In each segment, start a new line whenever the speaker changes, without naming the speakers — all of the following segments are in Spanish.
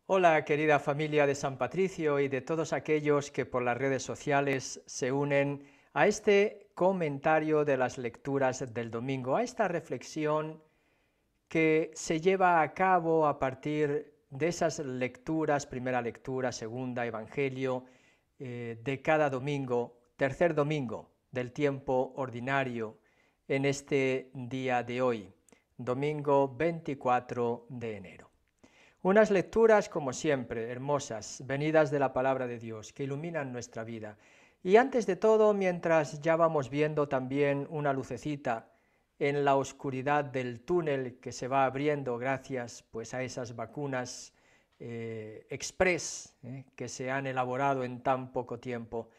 Hola, querida familia de San Patricio y de todos aquellos que por las redes sociales se unen a este comentario de las lecturas del domingo, a esta reflexión que se lleva a cabo a partir de esas lecturas, primera lectura, segunda, evangelio, de cada domingo, tercer domingo del tiempo ordinario en este día de hoy, domingo 24 de enero. Unas lecturas, como siempre, hermosas, venidas de la palabra de Dios, que iluminan nuestra vida. Y antes de todo, mientras ya vamos viendo también una lucecita en la oscuridad del túnel que se va abriendo gracias pues, a esas vacunas express que se han elaborado en tan poco tiempo.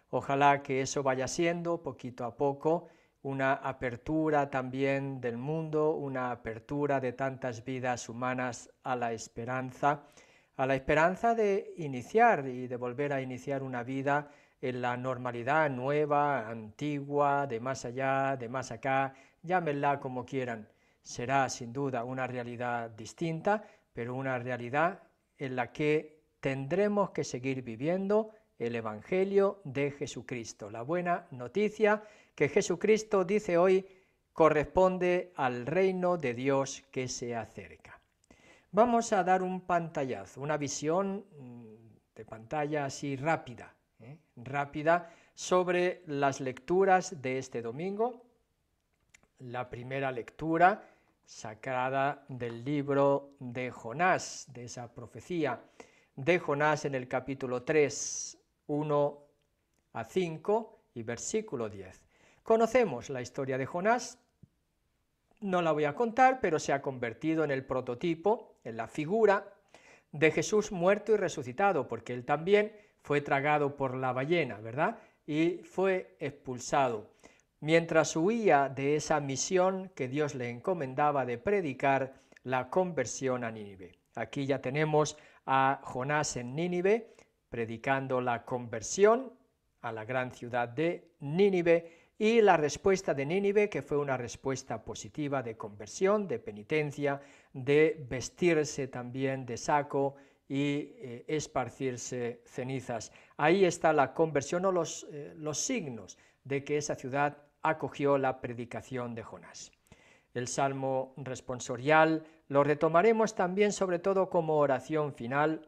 Ojalá que eso vaya siendo, poquito a poco, una apertura también del mundo, una apertura de tantas vidas humanas a la esperanza de iniciar y de volver a iniciar una vida en la normalidad nueva, antigua, de más allá, de más acá, llámenla como quieran. Será sin duda una realidad distinta, pero una realidad en la que tendremos que seguir viviendo el Evangelio de Jesucristo, la buena noticia que Jesucristo dice hoy corresponde al reino de Dios que se acerca. Vamos a dar un pantallazo, una visión de pantalla así rápida, rápida sobre las lecturas de este domingo. La primera lectura sacada del libro de Jonás, de esa profecía de Jonás en el capítulo 3, 1 a 5 y versículo 10. Conocemos la historia de Jonás, no la voy a contar, pero se ha convertido en el prototipo, en la figura de Jesús muerto y resucitado, porque él también fue tragado por la ballena, ¿verdad? Y fue expulsado. Mientras huía de esa misión que Dios le encomendaba de predicar la conversión a Nínive. Aquí ya tenemos a Jonás en Nínive, predicando la conversión a la gran ciudad de Nínive, y la respuesta de Nínive, que fue una respuesta positiva de conversión, de penitencia, de vestirse también de saco y esparcirse cenizas. Ahí está la conversión o los signos de que esa ciudad acogió la predicación de Jonás. El salmo responsorial lo retomaremos también sobre todo como oración final,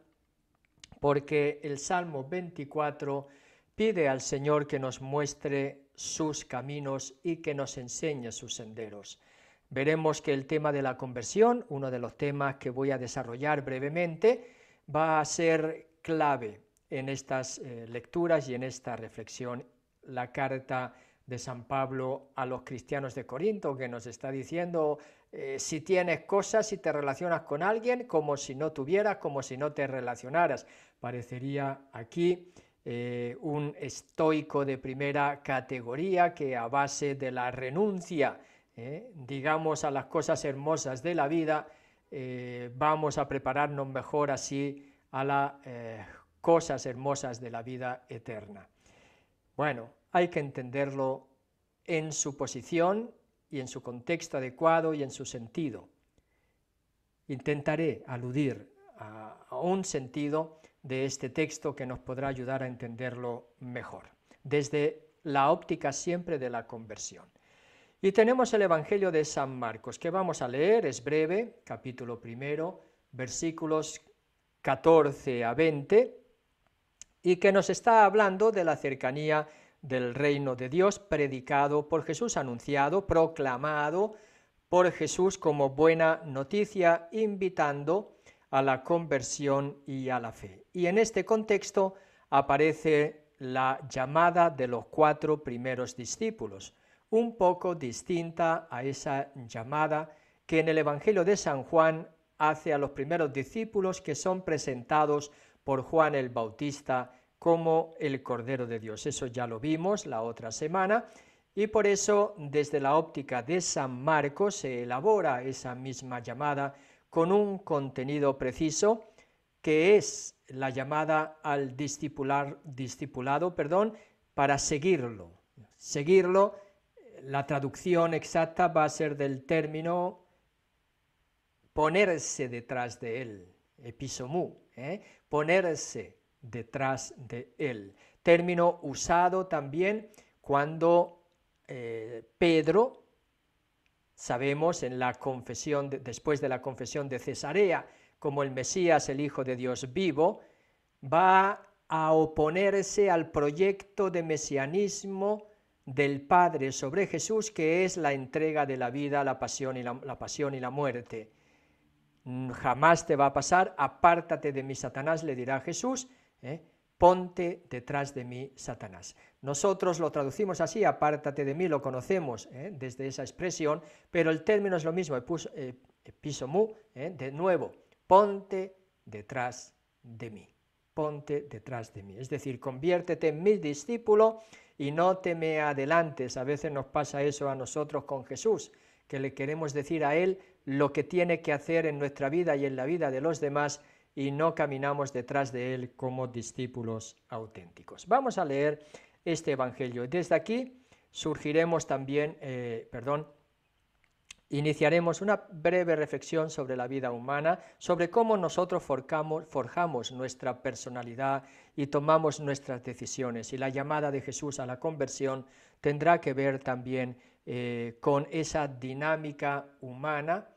porque el Salmo 24 pide al Señor que nos muestre sus caminos y que nos enseñe sus senderos. Veremos que el tema de la conversión, uno de los temas que voy a desarrollar brevemente, va a ser clave en estas lecturas y en esta reflexión. La carta de San Pablo a los cristianos de Corinto, que nos está diciendo si tienes cosas, si te relacionas con alguien, como si no tuvieras, como si no te relacionaras. Parecería aquí un estoico de primera categoría que a base de la renuncia, digamos, a las cosas hermosas de la vida, vamos a prepararnos mejor así a las cosas hermosas de la vida eterna. Bueno, hay que entenderlo en su posición y en su contexto adecuado y en su sentido. Intentaré aludir a un sentido de este texto que nos podrá ayudar a entenderlo mejor, desde la óptica siempre de la conversión. Y tenemos el Evangelio de San Marcos, que vamos a leer, es breve, capítulo 1, versículos 14 a 20, y que nos está hablando de la cercanía del reino de Dios, predicado por Jesús, anunciado, proclamado por Jesús como buena noticia, invitando a la conversión y a la fe. Y en este contexto aparece la llamada de los 4 primeros discípulos, un poco distinta a esa llamada que en el Evangelio de San Juan hace a los primeros discípulos, que son presentados por Juan el Bautista como el Cordero de Dios. Eso ya lo vimos la otra semana, y por eso desde la óptica de San Marcos se elabora esa misma llamada con un contenido preciso, que es la llamada al discipulado, para seguirlo. Seguirlo, la traducción exacta va a ser del término ponerse detrás de él, episomú, ponerse detrás de él. Término usado también cuando Pedro, sabemos en la confesión, después de la confesión de Cesarea, como el Mesías, el Hijo de Dios vivo, va a oponerse al proyecto de mesianismo del Padre sobre Jesús, que es la entrega de la vida, la pasión y la muerte. Jamás te va a pasar, apártate de mí, Satanás, le dirá Jesús, ponte detrás de mí, Satanás. Nosotros lo traducimos así, apártate de mí, lo conocemos desde esa expresión, pero el término es lo mismo, episomú, de nuevo, ponte detrás de mí, ponte detrás de mí. Es decir, conviértete en mi discípulo y no te me adelantes. A veces nos pasa eso a nosotros con Jesús, que le queremos decir a Él lo que tiene que hacer en nuestra vida y en la vida de los demás, y no caminamos detrás de Él como discípulos auténticos. Vamos a leer este Evangelio. Desde aquí surgiremos también, iniciaremos una breve reflexión sobre la vida humana, sobre cómo nosotros forjamos nuestra personalidad y tomamos nuestras decisiones. Y la llamada de Jesús a la conversión tendrá que ver también con esa dinámica humana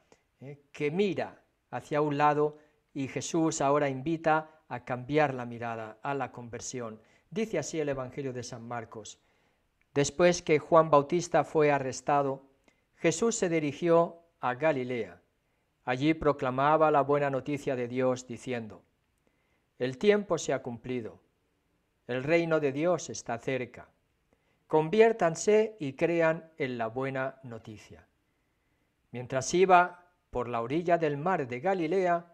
que mira hacia un lado, y Jesús ahora invita a cambiar la mirada, a la conversión. Dice así el Evangelio de San Marcos: después que Juan Bautista fue arrestado, Jesús se dirigió a Galilea. Allí proclamaba la buena noticia de Dios, diciendo: el tiempo se ha cumplido, el reino de Dios está cerca. Conviértanse y crean en la buena noticia. Mientras iba por la orilla del mar de Galilea,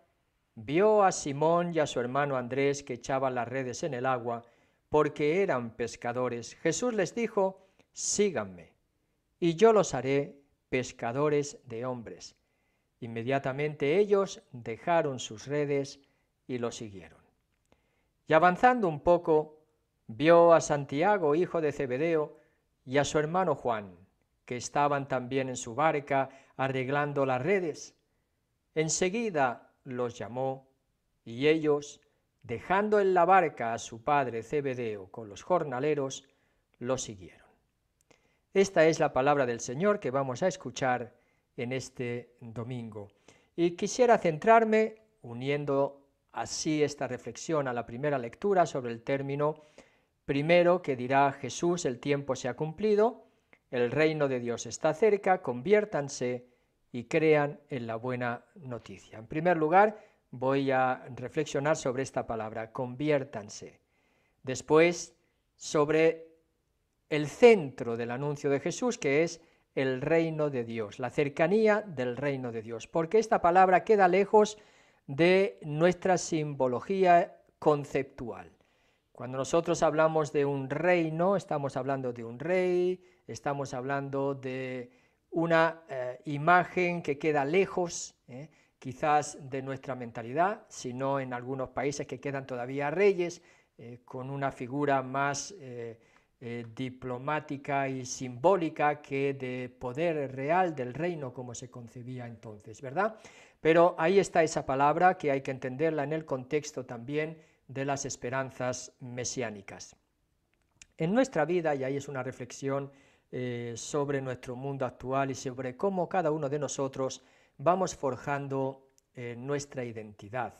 vio a Simón y a su hermano Andrés que echaban las redes en el agua, porque eran pescadores. Jesús les dijo: síganme, y yo los haré pescadores de hombres. Inmediatamente ellos dejaron sus redes y lo siguieron. Y avanzando un poco, vio a Santiago, hijo de Zebedeo, y a su hermano Juan, que estaban también en su barca arreglando las redes. Enseguida los llamó, y ellos, dejando en la barca a su padre Zebedeo con los jornaleros, lo siguieron. Esta es la palabra del Señor que vamos a escuchar en este domingo. Y quisiera centrarme, uniendo así esta reflexión a la primera lectura, sobre el término primero que dirá Jesús: el tiempo se ha cumplido, el reino de Dios está cerca, conviértanse y crean en la buena noticia. En primer lugar, voy a reflexionar sobre esta palabra, conviértanse. Después, sobre el centro del anuncio de Jesús, que es el reino de Dios, la cercanía del reino de Dios, porque esta palabra queda lejos de nuestra simbología conceptual. Cuando nosotros hablamos de un reino, estamos hablando de un rey, estamos hablando de una imagen que queda lejos, quizás de nuestra mentalidad, sino en algunos países que quedan todavía reyes, con una figura más diplomática y simbólica que de poder real del reino como se concebía entonces, ¿verdad? Pero ahí está esa palabra, que hay que entenderla en el contexto también de las esperanzas mesiánicas. En nuestra vida, y ahí es una reflexión sobre nuestro mundo actual y sobre cómo cada uno de nosotros vamos forjando nuestra identidad.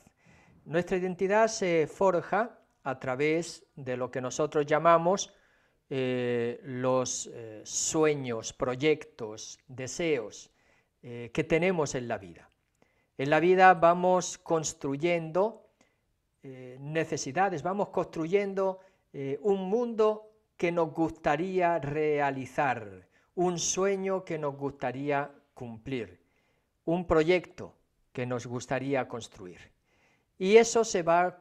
Nuestra identidad se forja a través de lo que nosotros llamamos los sueños, proyectos, deseos que tenemos en la vida. En la vida vamos construyendo necesidades, vamos construyendo un mundo que nos gustaría realizar, un sueño que nos gustaría cumplir, un proyecto que nos gustaría construir. Y eso se va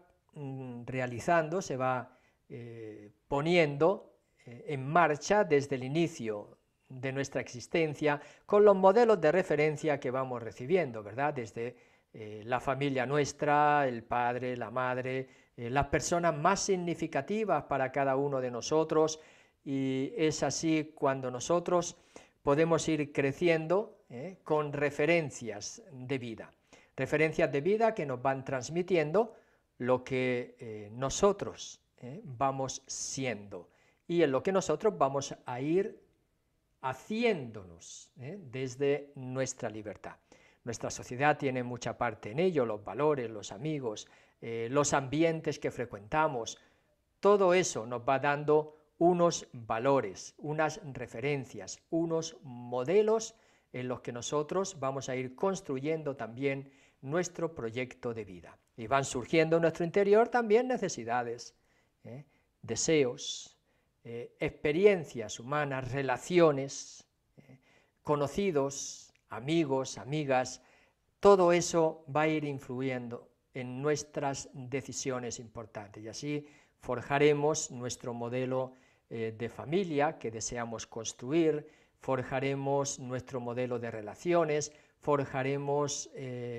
realizando, se va poniendo en marcha desde el inicio de nuestra existencia, con los modelos de referencia que vamos recibiendo, ¿verdad? Desde la familia nuestra, el padre, la madre, las personas más significativas para cada uno de nosotros, y es así cuando nosotros podemos ir creciendo con referencias de vida que nos van transmitiendo lo que nosotros vamos siendo y en lo que nosotros vamos a ir haciéndonos desde nuestra libertad. Nuestra sociedad tiene mucha parte en ello, los valores, los amigos, los ambientes que frecuentamos, todo eso nos va dando unos valores, unas referencias, unos modelos en los que nosotros vamos a ir construyendo también nuestro proyecto de vida. Y van surgiendo en nuestro interior también necesidades, deseos, experiencias humanas, relaciones, conocidos, amigos, amigas, todo eso va a ir influyendo en nuestras decisiones importantes y así forjaremos nuestro modelo de familia que deseamos construir, forjaremos nuestro modelo de relaciones, forjaremos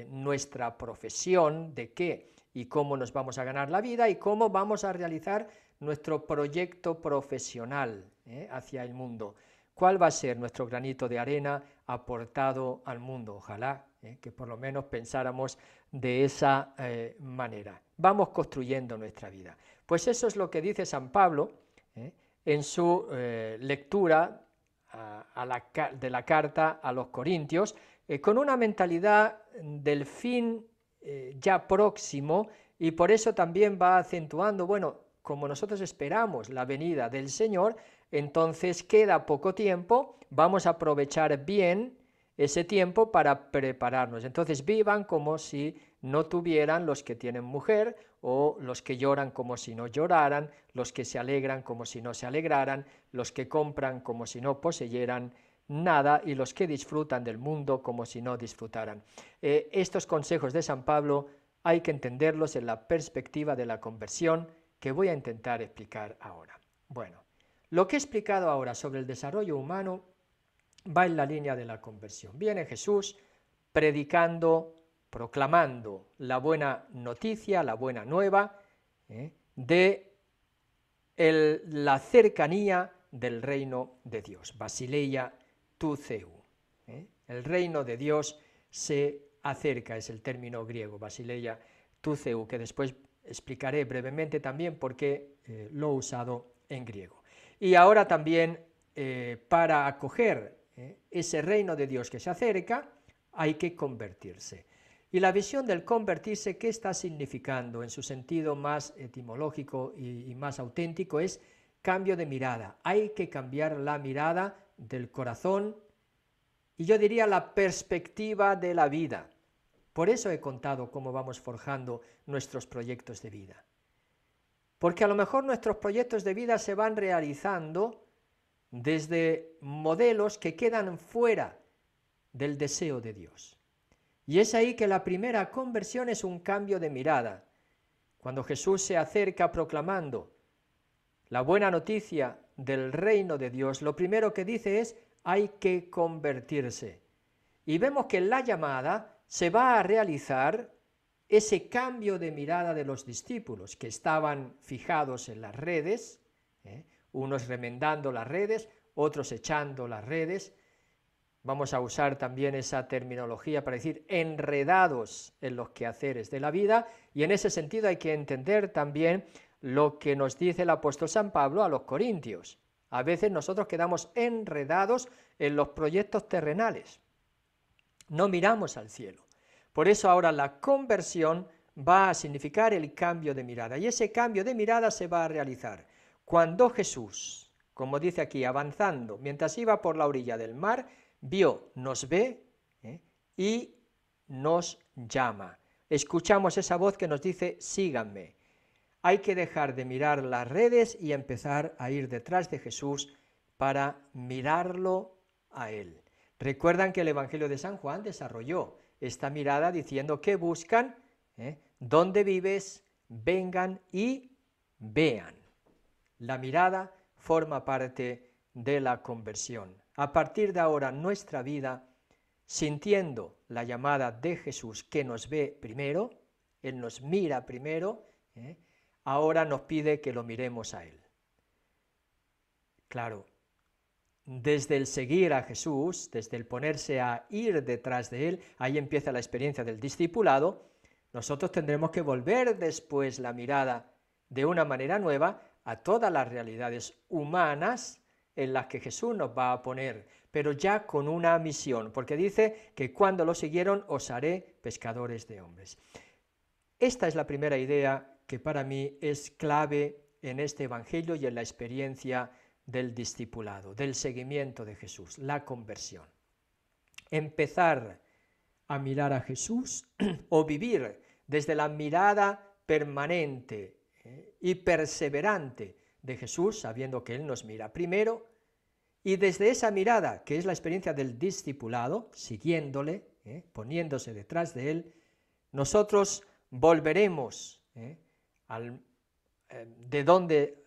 nuestra profesión, de qué y cómo nos vamos a ganar la vida y cómo vamos a realizar nuestro proyecto profesional hacia el mundo. ¿Cuál va a ser nuestro granito de arena aportado al mundo? Ojalá que por lo menos pensáramos de esa manera. Vamos construyendo nuestra vida. Pues eso es lo que dice San Pablo en su lectura de la carta a los Corintios, con una mentalidad del fin ya próximo, y por eso también va acentuando, bueno, como nosotros esperamos la venida del Señor, entonces queda poco tiempo, vamos a aprovechar bien ese tiempo para prepararnos. Entonces vivan como si no tuvieran los que tienen mujer, o los que lloran como si no lloraran, los que se alegran como si no se alegraran, los que compran como si no poseyeran nada y los que disfrutan del mundo como si no disfrutaran. Estos consejos de San Pablo hay que entenderlos en la perspectiva de la conversión que voy a intentar explicar ahora. Bueno, lo que he explicado ahora sobre el desarrollo humano va en la línea de la conversión. Viene Jesús predicando, proclamando la buena noticia, la buena nueva de la cercanía del reino de Dios. Basileia tou theou. El reino de Dios se acerca, es el término griego, Basileia tou theou, que después explicaré brevemente también por qué lo he usado en griego. Y ahora también para acoger ese reino de Dios que se acerca, hay que convertirse. Y la visión del convertirse, ¿qué está significando en su sentido más etimológico y más auténtico? Es cambio de mirada. Hay que cambiar la mirada del corazón y yo diría la perspectiva de la vida. Por eso he contado cómo vamos forjando nuestros proyectos de vida. Porque a lo mejor nuestros proyectos de vida se van realizando desde modelos que quedan fuera del deseo de Dios. Y es ahí que la primera conversión es un cambio de mirada. Cuando Jesús se acerca proclamando la buena noticia del reino de Dios, lo primero que dice es: hay que convertirse. Y vemos que en la llamada se va a realizar ese cambio de mirada de los discípulos que estaban fijados en las redes, unos remendando las redes, otros echando las redes. Vamos a usar también esa terminología para decir enredados en los quehaceres de la vida, y en ese sentido hay que entender también lo que nos dice el apóstol San Pablo a los Corintios. A veces nosotros quedamos enredados en los proyectos terrenales, no miramos al cielo. Por eso ahora la conversión va a significar el cambio de mirada, y ese cambio de mirada se va a realizar cuando Jesús, como dice aquí, avanzando, mientras iba por la orilla del mar, nos ve y nos llama. Escuchamos esa voz que nos dice: síganme. Hay que dejar de mirar las redes y empezar a ir detrás de Jesús para mirarlo a Él. Recuerdan que el Evangelio de San Juan desarrolló esta mirada diciendo que buscan donde vives, vengan y vean. La mirada forma parte de la conversión. A partir de ahora nuestra vida, sintiendo la llamada de Jesús que nos ve primero, Él nos mira primero, ahora nos pide que lo miremos a Él. Claro, desde el seguir a Jesús, desde el ponerse a ir detrás de Él, ahí empieza la experiencia del discipulado, Nosotros tendremos que volver después la mirada de una manera nueva a todas las realidades humanas en las que Jesús nos va a poner, pero ya con una misión, porque dice que cuando lo siguieron os haré pescadores de hombres. Esta es la primera idea que para mí es clave en este Evangelio y en la experiencia del discipulado, del seguimiento de Jesús, la conversión. Empezar a mirar a Jesús o vivir desde la mirada permanente y perseverante de Jesús, sabiendo que Él nos mira primero, y desde esa mirada, que es la experiencia del discipulado, siguiéndole, poniéndose detrás de Él, nosotros volveremos de donde,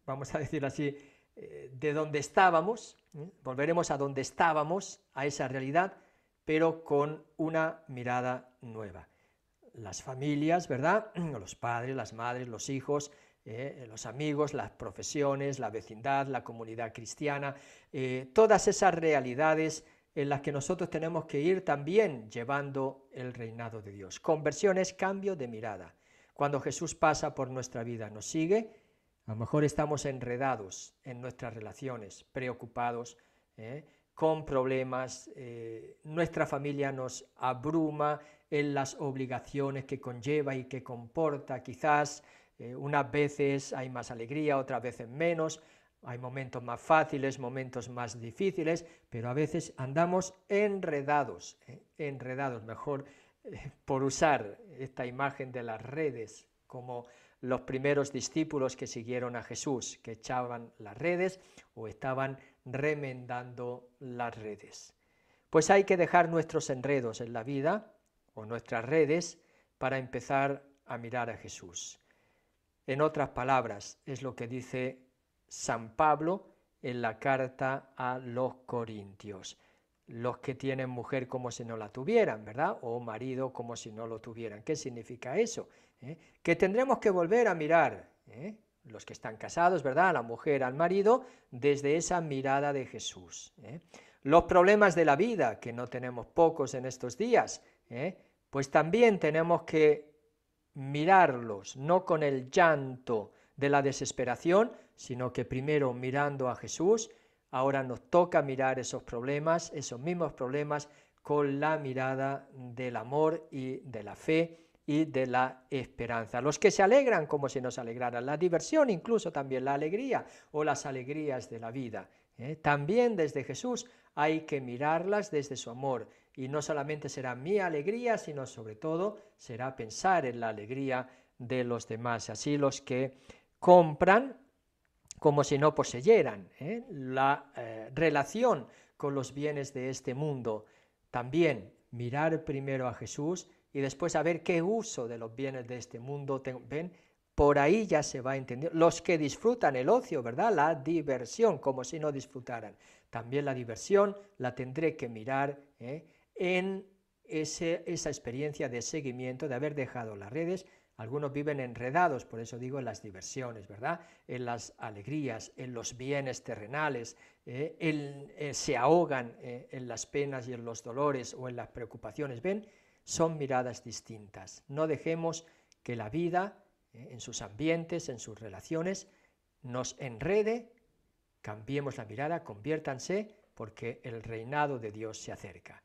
vamos a decir así, de donde estábamos, volveremos a donde estábamos, a esa realidad, pero con una mirada nueva. Las familias, ¿verdad? Los padres, las madres, los hijos, los amigos, las profesiones, la vecindad, la comunidad cristiana, todas esas realidades en las que nosotros tenemos que ir también llevando el reinado de Dios. Conversión es cambio de mirada. Cuando Jesús pasa por nuestra vida, nos sigue, a lo mejor estamos enredados en nuestras relaciones, preocupados, con problemas, nuestra familia nos abruma en las obligaciones que conlleva y que comporta, quizás unas veces hay más alegría, otras veces menos, hay momentos más fáciles, momentos más difíciles, pero a veces andamos enredados, mejor por usar esta imagen de las redes, como los primeros discípulos que siguieron a Jesús, que echaban las redes o estaban remendando las redes. Pues hay que dejar nuestros enredos en la vida o nuestras redes para empezar a mirar a Jesús. En otras palabras, es lo que dice San Pablo en la carta a los Corintios. Los que tienen mujer como si no la tuvieran, ¿verdad? O marido como si no lo tuvieran. ¿Qué significa eso? Que tendremos que volver a mirar, los que están casados, ¿verdad? A la mujer, al marido, desde esa mirada de Jesús. Los problemas de la vida, que no tenemos pocos en estos días, pues también tenemos que mirarlos, no con el llanto de la desesperación, sino que primero mirando a Jesús. Ahora nos toca mirar esos problemas, esos mismos problemas, con la mirada del amor y de la fe y de la esperanza. Los que se alegran como si nos alegraran, la diversión, incluso también la alegría o las alegrías de la vida. También desde Jesús hay que mirarlas desde su amor, y no solamente será mi alegría, sino sobre todo será pensar en la alegría de los demás. Así los que compran como si no poseyeran, la relación con los bienes de este mundo. También mirar primero a Jesús y después a ver qué uso de los bienes de este mundo tengo. ¿Ven? Por ahí ya se va entendiendo. Los que disfrutan el ocio, ¿verdad? La diversión, como si no disfrutaran. También la diversión la tendré que mirar en esa experiencia de seguimiento, de haber dejado las redes. Algunos viven enredados, por eso digo, en las diversiones, ¿verdad? En las alegrías, en los bienes terrenales, se ahogan en las penas y en los dolores o en las preocupaciones. ¿Ven? Son miradas distintas. No dejemos que la vida, en sus ambientes, en sus relaciones, nos enrede. Cambiemos la mirada, conviértanse, porque el reinado de Dios se acerca.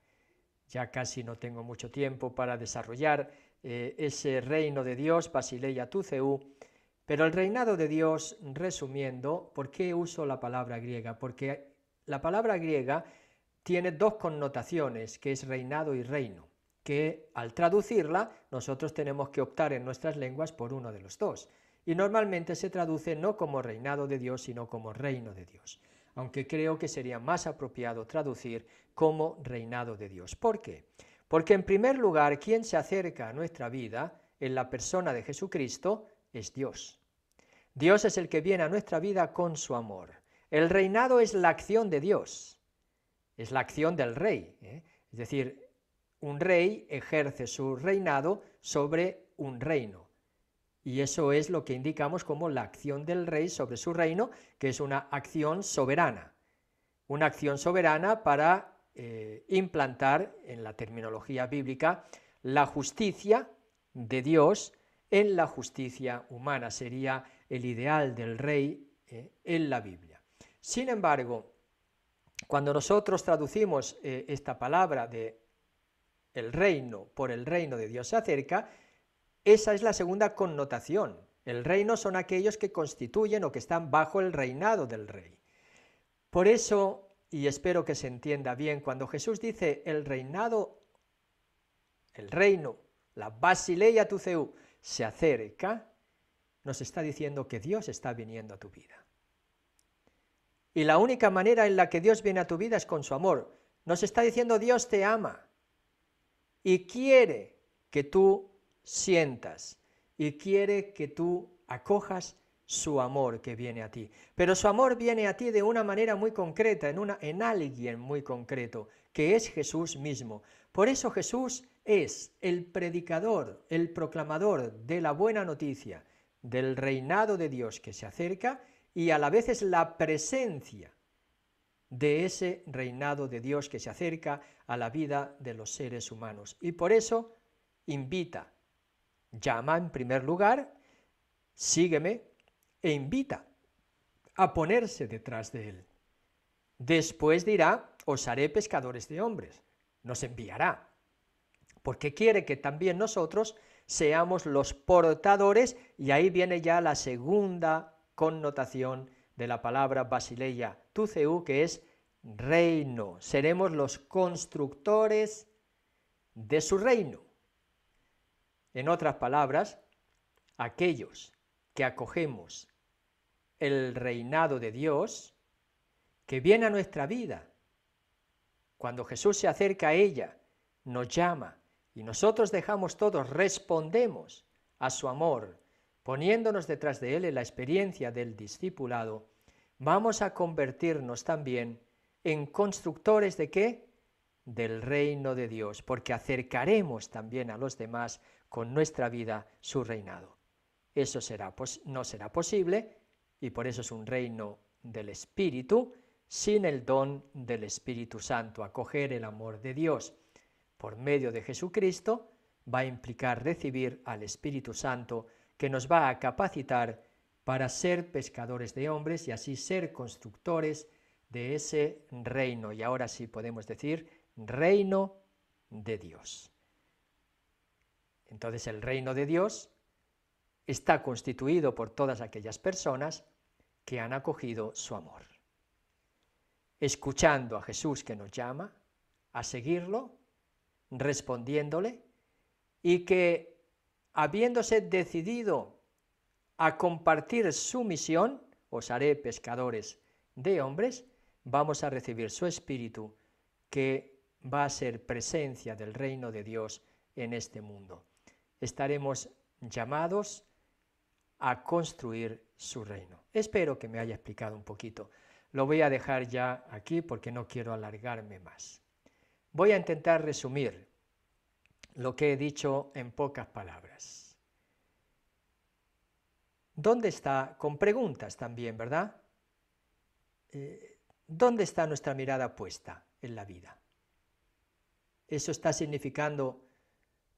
Ya casi no tengo mucho tiempo para desarrollar ese reino de Dios, Basileia Tuceu, pero el reinado de Dios, resumiendo, ¿por qué uso la palabra griega? Porque la palabra griega tiene dos connotaciones, que es reinado y reino, que al traducirla nosotros tenemos que optar en nuestras lenguas por uno de los dos, y normalmente se traduce no como reinado de Dios, sino como reino de Dios, aunque creo que sería más apropiado traducir como reinado de Dios. ¿Por qué? Porque en primer lugar, quien se acerca a nuestra vida en la persona de Jesucristo es Dios. Dios es el que viene a nuestra vida con su amor. El reinado es la acción de Dios, es la acción del rey. Es decir, un rey ejerce su reinado sobre un reino. Y eso es lo que indicamos como la acción del rey sobre su reino, que es una acción soberana. Una acción soberana para implantar en la terminología bíblica la justicia de Dios en la justicia humana. Sería el ideal del rey en la Biblia. Sin embargo, cuando nosotros traducimos esta palabra de el reino por el reino de Dios se acerca, esa es la segunda connotación. El reino son aquellos que constituyen o que están bajo el reinado del rey. Por eso, y espero que se entienda bien, cuando Jesús dice el reinado, el reino, la basileia tu Theou, se acerca, nos está diciendo que Dios está viniendo a tu vida. Y la única manera en la que Dios viene a tu vida es con su amor. Nos está diciendo Dios te ama y quiere que tú sientas y quiere que tú acojas su amor que viene a ti. Pero su amor viene a ti de una manera muy concreta, en alguien muy concreto, que es Jesús mismo. Por eso Jesús es el predicador, el proclamador de la buena noticia, del reinado de Dios que se acerca, y a la vez es la presencia de ese reinado de Dios que se acerca a la vida de los seres humanos. Y por eso invita, llama en primer lugar, sígueme, e invita a ponerse detrás de él. Después dirá, os haré pescadores de hombres, nos enviará, porque quiere que también nosotros seamos los portadores, y ahí viene ya la segunda connotación de la palabra basileia tu Theou, que es reino. Seremos los constructores de su reino. En otras palabras, aquellos que acogemos el reinado de Dios, que viene a nuestra vida, cuando Jesús se acerca a ella, nos llama, y nosotros dejamos todos, respondemos a su amor, poniéndonos detrás de él en la experiencia del discipulado, vamos a convertirnos también en constructores ¿de qué? Del reino de Dios, porque acercaremos también a los demás con nuestra vida su reinado. Eso no será posible, y por eso es un reino del Espíritu, sin el don del Espíritu Santo. Acoger el amor de Dios por medio de Jesucristo va a implicar recibir al Espíritu Santo, que nos va a capacitar para ser pescadores de hombres y así ser constructores de ese reino. Y ahora sí podemos decir reino de Dios. Entonces el reino de Dios está constituido por todas aquellas personas que han acogido su amor, escuchando a Jesús que nos llama a seguirlo, respondiéndole, y que habiéndose decidido a compartir su misión, os haré pescadores de hombres, vamos a recibir su Espíritu, que va a ser presencia del reino de Dios en este mundo. Estaremos llamados a construir su reino. Espero que me haya explicado un poquito. Lo voy a dejar ya aquí porque no quiero alargarme más. Voy a intentar resumir lo que he dicho en pocas palabras. ¿Dónde está? Con preguntas también, ¿verdad? ¿Dónde está nuestra mirada puesta en la vida? Eso está significando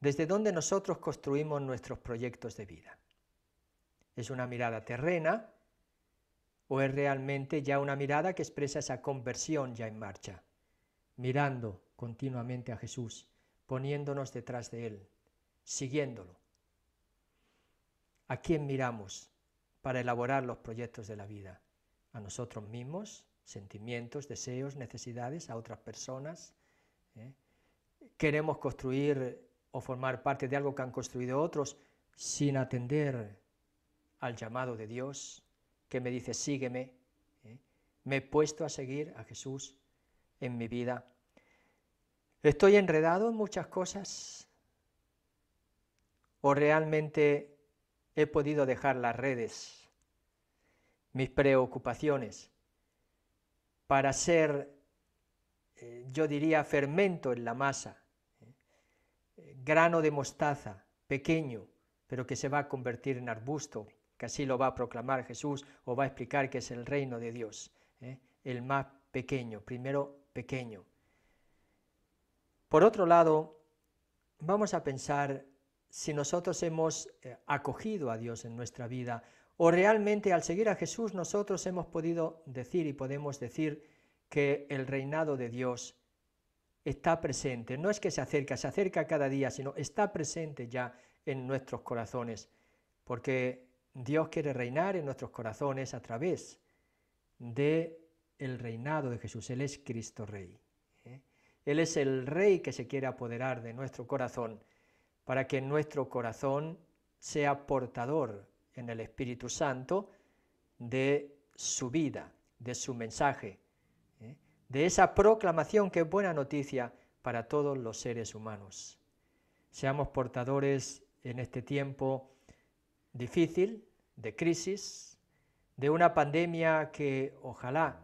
desde dónde nosotros construimos nuestros proyectos de vida. ¿Es una mirada terrena o es realmente ya una mirada que expresa esa conversión ya en marcha? Mirando continuamente a Jesús, poniéndonos detrás de Él, siguiéndolo. ¿A quién miramos para elaborar los proyectos de la vida? ¿A nosotros mismos? ¿Sentimientos, deseos, necesidades? ¿A otras personas? ¿Queremos construir o formar parte de algo que han construido otros sin atender al llamado de Dios que me dice sígueme? ¿Me he puesto a seguir a Jesús en mi vida? ¿Estoy enredado en muchas cosas? ¿O realmente he podido dejar las redes, mis preocupaciones, para ser, yo diría, fermento en la masa, grano de mostaza, pequeño, pero que se va a convertir en arbusto, que así lo va a proclamar Jesús, o va a explicar que es el reino de Dios, el más pequeño, primero pequeño. Por otro lado, vamos a pensar si nosotros hemos acogido a Dios en nuestra vida, o realmente al seguir a Jesús nosotros hemos podido decir y podemos decir que el reinado de Dios está presente. No es que se acerca cada día, sino está presente ya en nuestros corazones, porque Dios quiere reinar en nuestros corazones a través de el reinado de Jesús. Él es Cristo Rey. Él es el Rey que se quiere apoderar de nuestro corazón para que nuestro corazón sea portador en el Espíritu Santo de su vida, de su mensaje, de esa proclamación que es buena noticia para todos los seres humanos. Seamos portadores en este tiempo difícil, de crisis, de una pandemia que ojalá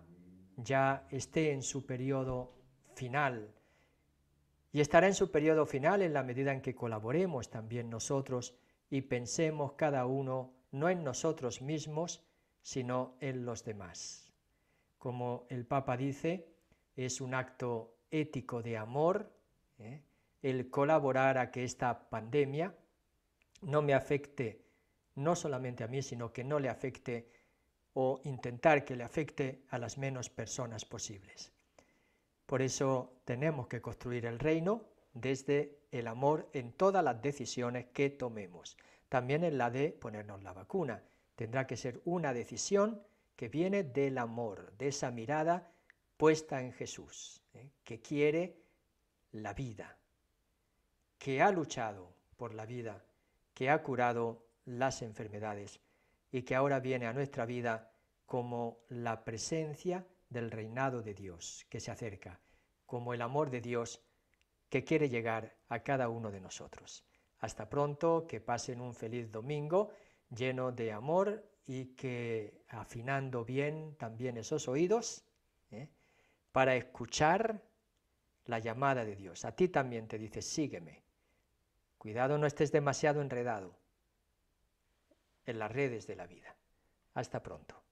ya esté en su periodo final, y estará en su periodo final en la medida en que colaboremos también nosotros y pensemos cada uno no en nosotros mismos, sino en los demás. Como el Papa dice, es un acto ético de amor, el colaborar a que esta pandemia no me afecte, no solamente a mí, sino que no le afecte o intentar que le afecte a las menos personas posibles. Por eso tenemos que construir el reino desde el amor en todas las decisiones que tomemos. También en la de ponernos la vacuna. Tendrá que ser una decisión que viene del amor, de esa mirada puesta en Jesús, que quiere la vida, que ha luchado por la vida, que ha curado las enfermedades y que ahora viene a nuestra vida como la presencia del reinado de Dios que se acerca, como el amor de Dios que quiere llegar a cada uno de nosotros. Hasta pronto, que pasen un feliz domingo lleno de amor y que afinando bien también esos oídos para escuchar la llamada de Dios. A ti también te dice, sígueme. Cuidado, no estés demasiado enredado en las redes de la vida. Hasta pronto.